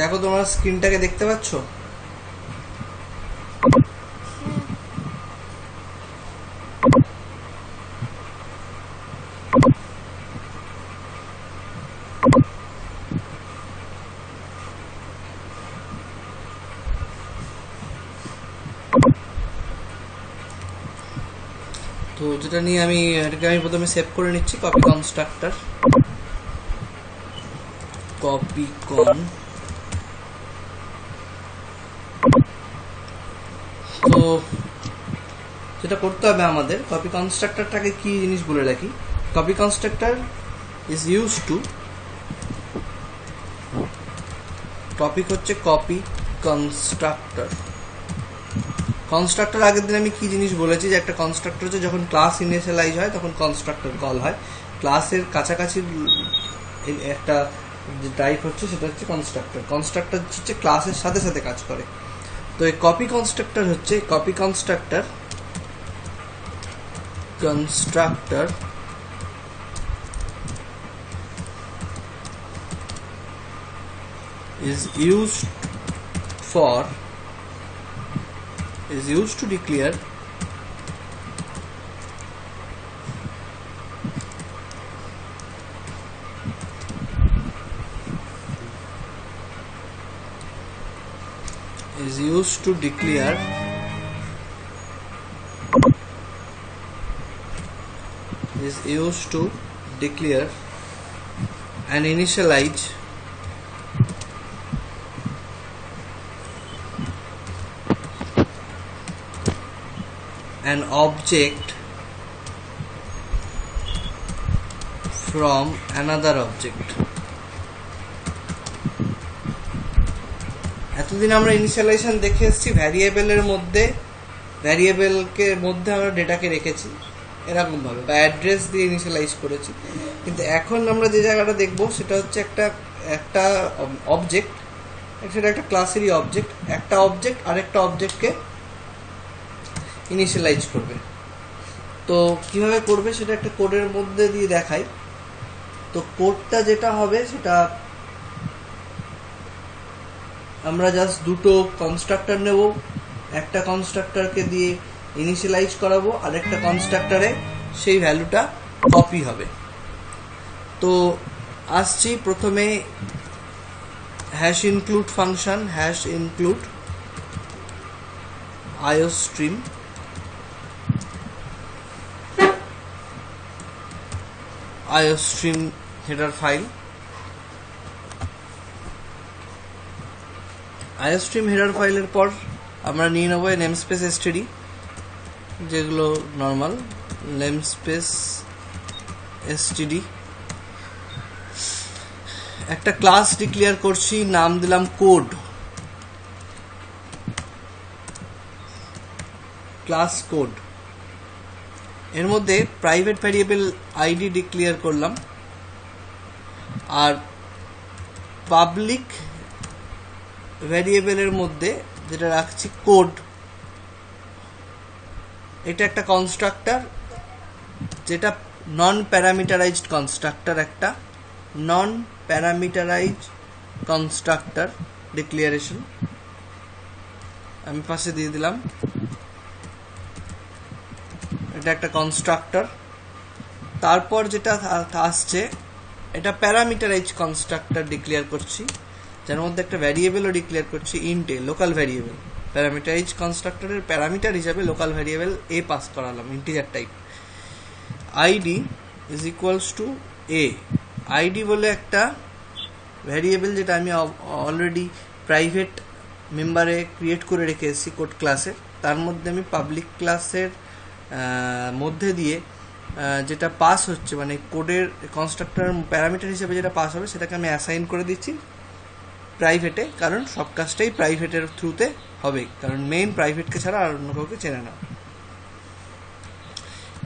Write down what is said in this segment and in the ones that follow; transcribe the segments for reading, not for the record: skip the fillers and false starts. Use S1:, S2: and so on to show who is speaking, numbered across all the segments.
S1: দেখো তোমরা স্ক্রিনটাকে দেখতে পাচ্ছ? তো যেটা নিয়ে এটাকে আমি প্রথমে সেভ করে নিচ্ছি, কপি কনস্ট্রাক্টর, কপি কন। তো যেটা করতে হবে আমাদের, কপি কনস্ট্রাক্টরটাকে কি জিনিস বলে রাখি। Copy constructor is use to, topic হচ্ছে কপি কনস্ট্রাক্টর। কনস্ট্রাক্টর আগের দিন আমি কি জিনিস বলেছি, যে একটা কনস্ট্রাক্টর হচ্ছে যখন ক্লাস ইনিশিয়ালাইজ হয় তখন কনস্ট্রাক্টর কল হয়। ক্লাসের কাছাকাছি একটা যে টাইপ হচ্ছে সেটা হচ্ছে কনস্ট্রাক্টর। কনস্ট্রাক্টর হচ্ছে ক্লাসের সাথে সাথে কাজ করে। তো এই কপি কনস্ট্রাক্টর হচ্ছে copy constructor is used to declare and initialize an object from another object. এতদিন আমরা ইনিশিয়ালাইজেশন দেখে এসেছি ভ্যারিয়েবলের মধ্যে, ভ্যারিয়েবলকে মধ্যে আমরা ডেটাকে রেখেছি এরকম ভাবে, বা অ্যাড্রেস দিয়ে ইনিশিয়ালাইজ করেছি। কিন্তু এখন আমরা যে জায়গাটা দেখব সেটা হচ্ছে একটা অবজেক্ট, সেটা একটা ক্লাসেরই অবজেক্ট, একটা অবজেক্ট আরেকটা অবজেক্টকে ইনিশিয়ালাইজ করবে। তো কিভাবে করবে সেটা একটা কোডের মধ্যে দিয়ে দেখাই। তো কোডটা যেটা হবে সেটা আমরা জাস্ট দুটো কনস্ট্রাক্টর নেব, একটা কনস্ট্রাক্টরকে দিয়ে ইনিশিয়ালাইজ করাবো, আর একটা কনস্ট্রাক্টরে সেই ভ্যালুটা কপি হবে। তো আসছি প্রথমে hash include function, hash include iostream, header file. iostream header ফাইলের পর আমরা নিয়ে নেবো নেমস্পেস std, যেগুলো নর্মাল নেমস্পেস std। একটা ক্লাস ডিক্লেয়ার করছি, নাম দিলাম কোড, ক্লাস কোড। এর মধ্যে প্রাইভেট ভ্যারিয়েবল আইডি ডিক্লেয়ার করলাম, আর পাবলিক ভ্যারিয়েবলের মধ্যে যেটা রাখছি কোড। এটা একটা কনস্ট্রাক্টর, যেটা নন প্যারামিটারাইজড কনস্ট্রাক্টর, একটা নন প্যারামিটারাইজড কনস্ট্রাক্টর ডিক্লিয়ারেশন আমি পাশে দিয়ে দিলাম। এটা একটা কনস্ট্রাক্টর। তারপর যেটা আসছে, এটা প্যারামিটারাইজ কনস্ট্রাক্টর ডিক্লেয়ার করছি, যার মধ্যে একটা ভ্যারিয়েবলও ডিক্লেয়ার করছি, ইন্ট এ, লোকাল ভ্যারিয়েবল। প্যারামিটারাইজ কনস্ট্রাক্টরের প্যারামিটার হিসাবে লোকাল ভ্যারিয়েবল এ পাস করালাম, integer type. ID is equals to A. ID বলে একটা ভ্যারিয়েবল, যেটা আমি অলরেডি প্রাইভেট মেম্বারে ক্রিয়েট করে রেখে এসেছি কোড ক্লাসে। তার মধ্যে আমি পাবলিক ক্লাসের মধ্যে দিয়ে যেটা পাস হচ্ছে, মানে কোডের কনস্ট্রাক্টর প্যারামিটার হিসেবে যেটা পাস হবে সেটাকে আমি অ্যাসাইন করে দিচ্ছি প্রাইভেটে, কারণ সব কাজটাই প্রাইভেটের থ্রুতে হবে, কারণ মেইন প্রাইভেটকে ছাড়া আর অন্য কাউকে চেনে না।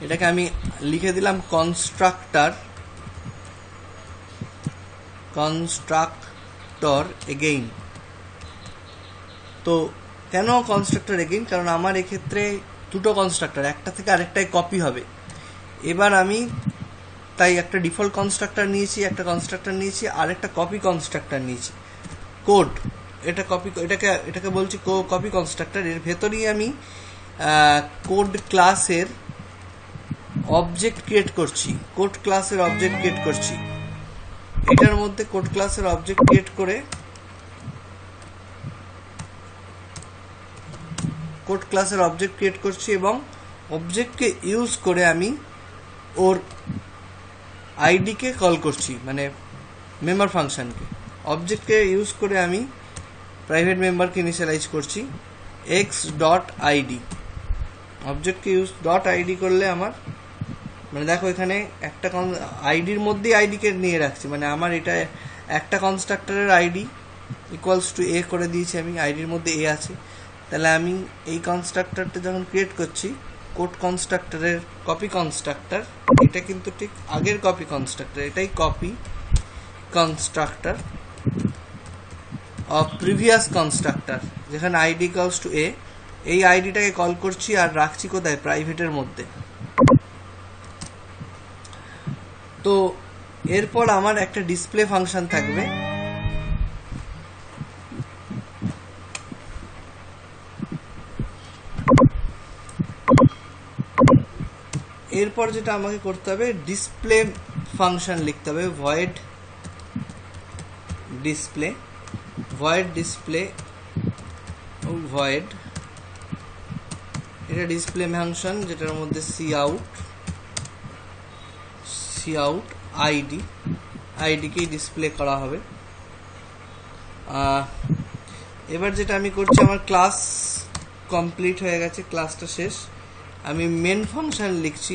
S1: এটাকে আমি লিখে দিলাম কনস্ট্রাক্টর এগেইন। তো কেন কনস্ট্রাক্টর এগেইন? কারণ আমার এক্ষেত্রে দুটো কনস্ট্রাক্টর, একটা থেকে আরেকটাই কপি হবে। এবার আমি তাই একটা ডিফল্ট কনস্ট্রাক্টর নিয়েছি, একটা কনস্ট্রাক্টর নিয়েছি, আর একটা কপি কনস্ট্রাক্টর নিয়েছি। কোড এটা কপি, এটাকে বলছি কপি কনস্ট্রাক্টর। এর ভেতরেই আমি কোড ক্লাসের অবজেক্ট ক্রিয়েট করছি, কোড ক্লাসের অবজেক্ট ক্রিয়েট করছি। এটার মধ্যে কোড ক্লাসের অবজেক্ট ক্রিয়েট করে কোড ক্লাসের অবজেক্ট ক্রিয়েট করছি এবং অবজেক্টকে ইউজ করে আমি ওর আইডিকে কল করছি, মানে মেম্বার ফাংশনকে। অবজেক্টকে ইউজ করে আমি প্রাইভেট মেম্বারকে ইনিশিয়ালাইজ করছি x.id। অবজেক্টকে ইউজ .id করলে আমার মানে দেখো এখানে একটা আইডির মধ্যেই আইডিকে নিয়ে রাখছি, মানে আমার এটা একটা কনস্ট্রাক্টরের আইডি ইকুয়ালস টু a করে দিয়েছি আমি, আইডির মধ্যে a আছে। তাহলে আমি এই কনস্ট্রাক্টরটা যখন ক্রিয়েট করছি, কোড কনস্ট্রাক্টরের কপি কনস্ট্রাক্টর, এটা কিন্তু ঠিক আগের কপি কনস্ট্রাক্টর, এটাই copy constructor of previous constructor, যেখানে আইডি ইকুয়ালস টু a। এই আইডিটাকে কল করছি আর রাখছি কোথায়, প্রাইভেটের মধ্যে। তো এরপর আমার একটা ডিসপ্লে ফাংশন থাকবে, এরপর যেটা আমাকে করতে হবে, ডিসপ্লে ফাংশন লিখতে হবে, ভয়েড ডিসপ্লে ভয়েড, এটা ডিসপ্লে ফাংশন যেটার মধ্যে কাউট আইডিকেই ডিসপ্লে করা হবে। এবার যেটা আমি করছি, আমার ক্লাস কমপ্লিট হয়ে গেছে, ক্লাসটা শেষ। আমি মেন ফাংশন লিখছি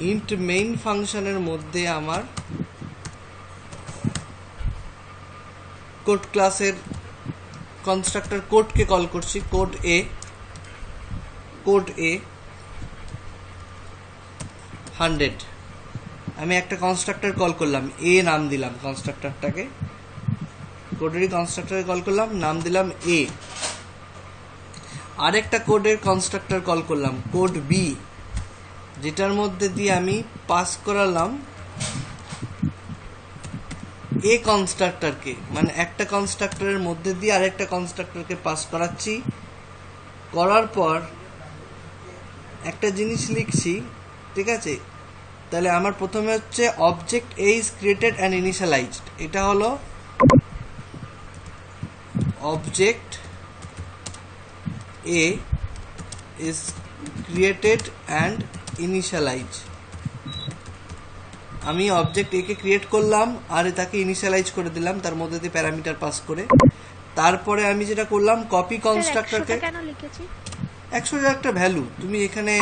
S1: ইন্ট মেইন ফাংশনের মধ্যে আমার কোড ক্লাসের কনস্ট্রাক্টর কোডকে কল করছি, কোড এ 100। আমি একটা কনস্ট্রাক্টর কল করলাম, এ নাম দিলাম কনস্ট্রাক্টরটাকে, কোডেরই কনস্ট্রাক্টরে কল করলাম, নাম দিলাম এ। আরেকটা কোডের কনস্ট্রাক্টর কল করলাম, কোড বি, যেটার মধ্যে দিয়ে আমি পাস করালাম এ কনস্ট্রাক্টরকে, মানে একটা কনস্ট্রাক্টরের মধ্যে দিয়ে আরেকটা কনস্ট্রাক্টরকে পাস করাচ্ছি। করার পর একটা জিনিস লিখছি, ঠিক আছে? তাহলে আমার প্রথমে হচ্ছে object A is created and initialized, এটা হলো object A is created and initialize. আমি অবজেক্ট এ কে ক্রিয়েট করলাম আর তাকে ইনিশিয়ালাইজ করে দিলাম, তার মধ্যে দিয়ে প্যারামিটার পাস করে। তারপরে আমি যেটা করলাম, কপি কনস্ট্রাক্টরকে 100 একটা ভ্যালু, তুমি এখানে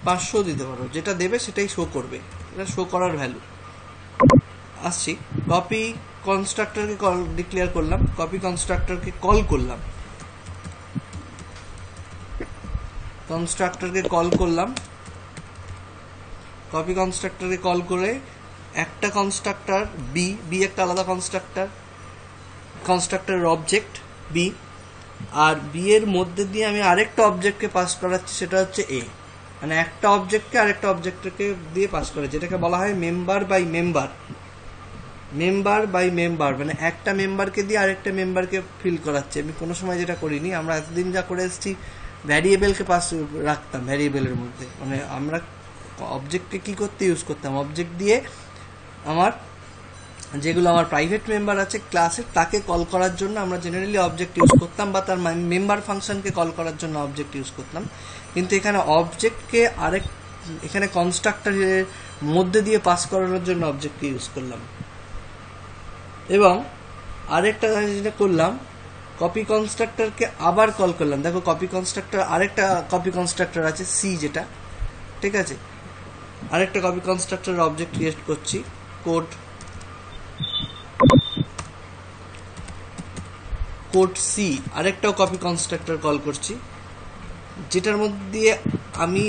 S1: 500 দিতে পারো, যেটা দেবে সেটাই শো করবে, এটা শো করার ভ্যালু। আসছি, কপি কনস্ট্রাক্টরকে ডিক্লেয়ার করলাম, কপি কনস্ট্রাক্টরকে কল করলাম, কপি কনস্ট্রাক্টরকে কল করে একটা কনস্ট্রাক্টর বি একটা আলাদা কনস্ট্রাক্টরের অবজেক্ট বি, আর বি এর মধ্যে দিয়ে আমি আরেকটা অবজেক্টকে পাস করাচ্ছি, সেটা হচ্ছে এ। মানে একটা অবজেক্টকে আরেকটা অবজেক্টকে দিয়ে পাস করে, যেটাকে বলা হয় মেম্বার বাই মেম্বার, মানে একটা মেম্বারকে দিয়ে আরেকটা মেম্বারকে ফিল করাচ্ছে। আমি কোনো সময় যেটা করিনি, আমরা এতদিন যা করে এসেছি ভ্যারিয়েবলকে পাস রাখতাম, ভ্যারিয়েবলের মধ্যে মানে আমরা অবজেক্টকে কি করতে ইউজ করতাম, অবজেক্ট দিয়ে আমার যেগুলো আমার প্রাইভেট মেম্বার আছে ক্লাসের, তাকে কল করার জন্য আমরা জেনারেলি অবজেক্ট ইউজ করতাম, বা তার মেম্বার ফাংশনকে কল করার জন্য অবজেক্ট ইউজ করতাম। কিন্তু এখানে অবজেক্টকে এখানে কনস্ট্রাক্টরের মধ্যে দিয়ে পাস করানোর জন্য অবজেক্টকে ইউজ করলাম। এবং আরেকটা যেটা করলাম, কপি কনস্ট্রাক্টরকে আবার কল করলাম। দেখো কপি কনস্ট্রাক্টর, আরেকটা কপি কনস্ট্রাক্টর আছে সি, যেটা ঠিক আছে, আরেকটা কপি কনস্ট্রাক্টরের অবজেক্ট ক্রিয়েট করছি, কোড সি, আরেকটাও কপি কনস্ট্রাক্টর কল করছি, যেটার মধ্যে দিয়ে আমি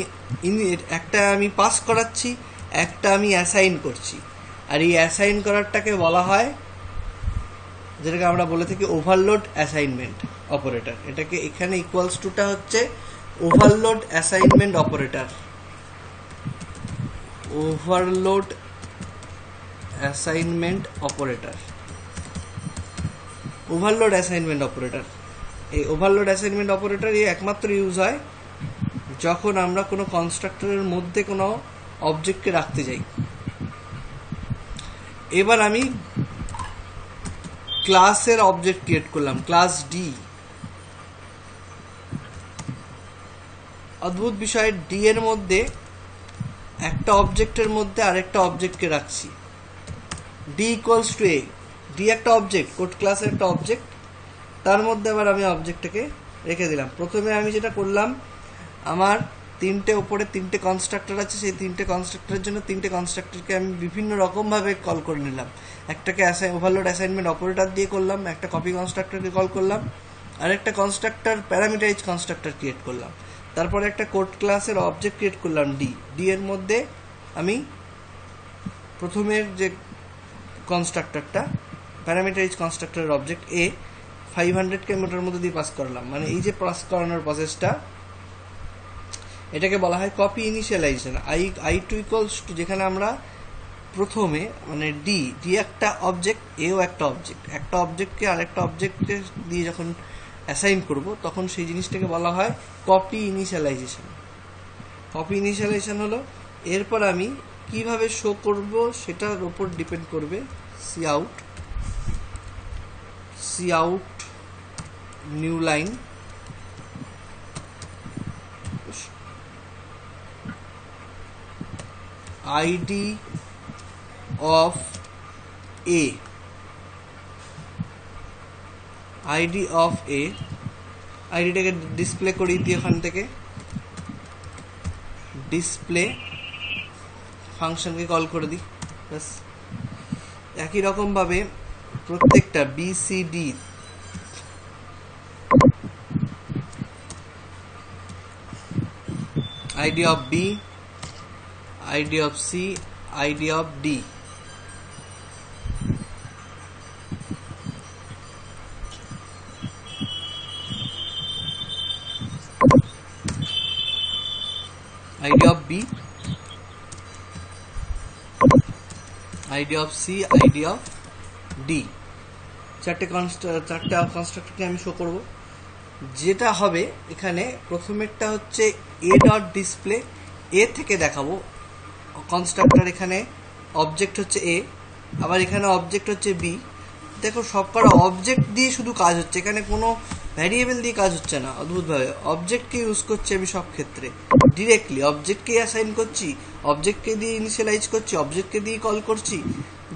S1: একটা আমি পাস করাচ্ছি, একটা আমি অ্যাসাইন করছি। আর এই অ্যাসাইন করারটাকে বলা হয়, যেটাকে আমরা বলে থাকি ওভারলোড অ্যাসাইনমেন্ট অপারেটর। এটাকে এখানে ইকুয়ালস টুটা হচ্ছে overload assignment operator, overload assignment operator, overload assignment operator. এই ওভারলোড অ্যাসাইনমেন্ট অপারেটর একমাত্র ইউজ হয় যখন আমরা কোনো কনস্ট্রাক্টরের মধ্যে কোনো অবজেক্টকে রাখতে যাই। এবার আমি ক্লাসের অবজেক্ট ক্রিয়েট করলাম, ক্লাস ডি। অদ্ভুত বিষয়, ডি এর মধ্যে একটা অবজেক্টের মধ্যে আরেকটা অবজেক্টকে রাখছি, D equals to A. D একটা অবজেক্ট, কোড ক্লাসের একটা অবজেক্ট, তার মধ্যে আবার আমি অবজেক্টটাকে রেখে দিলাম। প্রথমে আমি যেটা করলাম, আমার উপরে তিনটে কনস্ট্রাক্টর আছে, সেই তিনটে কনস্ট্রাক্টরের জন্য তিনটে কনস্ট্রাক্টরকে আমি বিভিন্ন রকমভাবে কল করে নিলাম। একটাকে ওভারলোড অ্যাসাইনমেন্ট অপারেটর দিয়ে করলাম, একটা কপি কনস্ট্রাক্টরকে কল করলাম, আর একটা কনস্ট্রাক্টর প্যারামিটারাইজ কনস্ট্রাক্টর ক্রিয়েট করলাম। তারপরে একটা কোড ক্লাসের অবজেক্ট ক্রিয়েট করলাম ডি। ডি এর মধ্যে আমি প্রথমের যে কনস্ট্রাক্টরটা প্যারামিটারাইজ কনস্ট্রাক্টরের অবজেক্ট এ 500কে আমি ওটার মধ্যে দিয়ে পাস করলাম। মানে এই যে পাস করানোর প্রসেসটা, এটাকে বলা হয় copy initialization. I two equals two, যেখানে আমরা প্রথমে মানে ডি একটা অবজেক্ট, এও একটা অবজেক্ট, একটা অবজেক্টকে আরেকটা অবজেক্টকে দিয়ে যখন অ্যাসাইন করব তখন সেই জিনিসটাকে বলা হয় কপি ইনিশিয়ালাইজেশন। কপি ইনিশিয়ালাইজেশন হলো, এরপর আমি কিভাবে শো করব সেটার উপর ডিপেন্ড করবে। C out new line, ID of A, ID of A, আইডিটাকে ডিসপ্লে করিয়ে দিই ওখান থেকে, ডিসপ্লে ফাংশনকে কল করে দিই। ব্যাস একই রকম ভাবে প্রত্যেকটা BCD ID of B, ID of C, ID of D, ID of B, ID of C, ID of D, চারটে কনস্ট্রাক্টরকে আমি শো করব। যেটা হবে এখানে প্রথমেরটা হচ্ছে এ ডট ডিসপ্লে, এ থেকে দেখাবো কনস্ট্রাক্টর, এখানে অবজেক্ট হচ্ছে এ, আবার এখানে অবজেক্ট হচ্ছে বি। দেখো সবকটা অবজেক্ট দিয়ে শুধু কাজ হচ্ছে, এখানে কোনো ভ্যারিয়েবল দিয়ে কাজ হচ্ছে না। অদ্ভুতভাবে অবজেক্টকে ইউজ করছি আমি সব ক্ষেত্রে, ডিরেক্টলি অবজেক্টকে অ্যাসাইন করছি, অবজেক্টকে দিয়ে ইনিশিয়ালাইজ করছি, অবজেক্টকে দিয়ে কল করছি,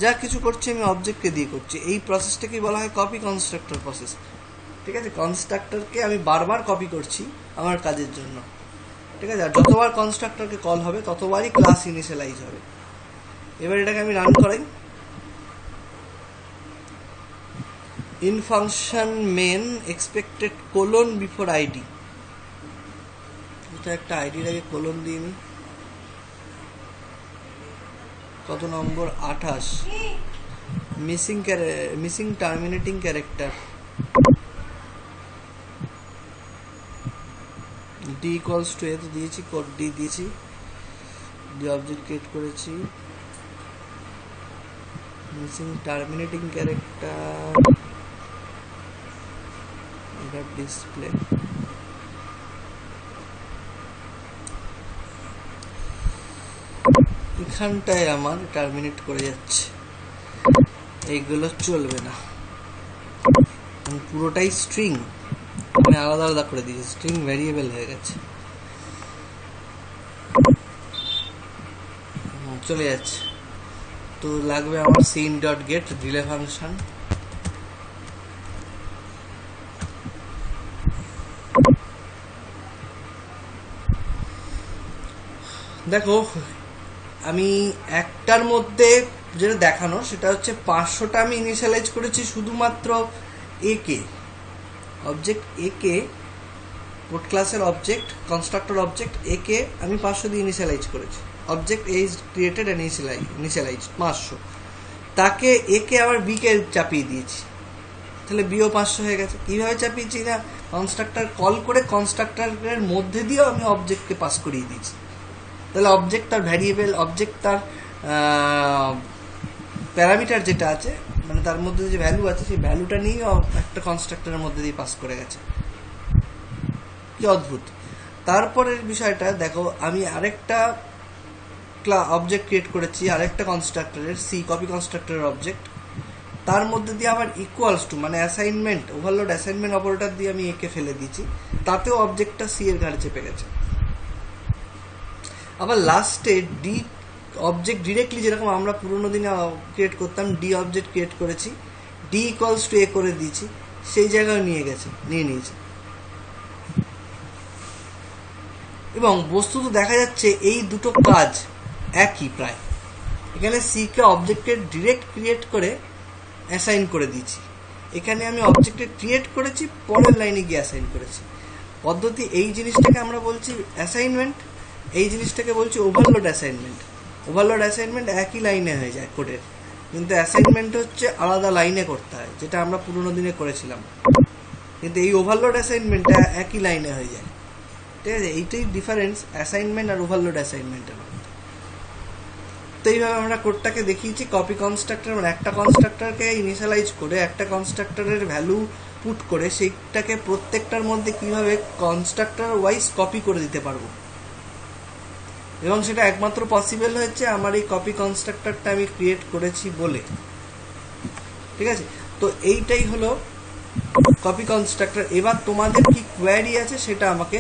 S1: যা কিছু করছি আমি অবজেক্টকে দিয়ে করছি। এই প্রসেসটাকে বলা হয় কপি কনস্ট্রাক্টর প্রসেস। ঠিক আছে, কনস্ট্রাক্টরকে আমি বারবার কপি করছি আমার কাজের জন্য। ঠিক আছে, আর যতবার কনস্ট্রাক্টরকে কল হবে ততবারই ক্লাস ইনিশিয়ালাইজ হবে। এবার এটাকে আমি রান করাই। In function main expected colon before ID, এটা একটা আইডির আগে কোলন দিয়ে নি। কত number? 28। Missing terminating character, D equals to A তো দিয়েছি, কোড ডি দিয়েছি, ডি অবজেক্ট ক্রিয়েট করেছি। মিসিং টার্মিনেটিং ক্যারেক্টার, এটা ডিসপ্লে। এখানটায় আমার টার্মিনেট করে যাচ্ছে, এইগুলো চলবে না। পুরোটাই স্ট্রিং, আমি আলাদা আলাদা করে দিয়েছি, স্ট্রিং ভ্যারিয়েবল হয়ে গেছে, চলে যাচ্ছে। তো লাগবে আমার সিন ডট গেট রিলে ফাংশন। দেখো আমি একটার মধ্যে যেটা দেখানো সেটা হচ্ছে 500টা আমি ইনিশিয়ালাইজ করেছি শুধুমাত্র এ কে, অবজেক্ট এ কে, কোড ক্লাসের অবজেক্ট, কনস্ট্রাক্টর অবজেক্ট এ কে আমি 500 দিয়ে ইনিশিয়ালাইজ করেছি। Object A is created and initialize 500, তাকে এ কে আবার বি কে চাপিয়ে দিয়েছি। তাহলে বিও 500 হয়ে গেছে। কিভাবে চাপিয়েছি না, কনস্ট্রাক্টর কল করে কনস্ট্রাক্টরের মধ্যে দিয়েও আমি অবজেক্টকে পাস করিয়ে দিয়েছি। তাহলে অবজেক্ট তার ভ্যারিয়েবল, অবজেক্ট তার প্যারামিটার যেটা আছে, মানে তার মধ্যে যে ভ্যালু আছে সেই ভ্যালুটা নিয়েও একটা কনস্ট্রাক্টরের মধ্যে দিয়ে পাস করে গেছে। কি অদ্ভুত। তারপরের বিষয়টা দেখো, আমি আরেকটা অবজেক্ট ক্রিয়েট করেছি আরেকটা কনস্ট্রাক্টরের, সি কপি কনস্ট্রাক্টরের অবজেক্ট, তার মধ্যে দিয়ে আবার ইকুয়ালস টু মানে অ্যাসাইনমেন্ট, ওভারলোড অ্যাসাইনমেন্ট অপারেটর দিয়ে আমি একে ফেলে দিয়েছি, তাতেও অবজেক্টটা সি এর ঘাড়ে চেপে গেছে। আবার লাস্টে ডি অবজেক্ট ডিরেক্টলি, যেরকম আমরা পুরোনো দিনে ক্রিয়েট করতাম, ডি অবজেক্ট ক্রিয়েট করেছি, ডি ইকুয়ালস টু এ করে দিয়েছি, সেই জায়গায় নিয়ে নিয়েছে। এবং বস্তুত দেখা যাচ্ছে এই দুটো কাজ একই প্রায়। এখানে সি কে অবজেক্টের ডিরেক্ট ক্রিয়েট করে অ্যাসাইন করে দিয়েছি, এখানে আমি অবজেক্টের ক্রিয়েট করেছি, পরের লাইনে গিয়ে অ্যাসাইন করেছি। পদ্ধতি এই জিনিসটাকে আমরা বলছি অ্যাসাইনমেন্ট, এই জিনিসটাকে বলছি ওভারলোড অ্যাসাইনমেন্ট। ওভারলোড অ্যাসাইনমেন্ট একই লাইনে হয়ে যায় কোডের, কিন্তু অ্যাসাইনমেন্ট হচ্ছে আলাদা লাইনে করতে হয়, যেটা আমরা পুরোনো দিনে করেছিলাম। কিন্তু এই ওভারলোড অ্যাসাইনমেন্টটা একই লাইনে হয়ে যায়। ঠিক আছে, এইটাই ডিফারেন্স অ্যাসাইনমেন্ট আর ওভারলোড অ্যাসাইনমেন্টের মধ্যে। তো এইভাবে আমরা কোডটাকে দেখিয়েছি। কপি কনস্ট্রাক্টর মানে একটা কনস্ট্রাক্টরকে ইনিশিয়ালাইজ করে একটা কনস্ট্রাক্টরের ভ্যালু পুট করে সেইটাকে প্রত্যেকটার মধ্যে কিভাবে কনস্ট্রাক্টর ওয়াইজ কপি করে দিতে পারবো, এবং সেটা একমাত্র পসিবল হচ্ছে আমার এই কপি কনস্ট্রাক্টরটা আমি ক্রিয়েট করেছি বলে। ঠিক আছে, তো এইটাই হলো কপি কনস্ট্রাক্টর। এবার তোমাদের কি কোয়ারি আছে সেটা আমাকে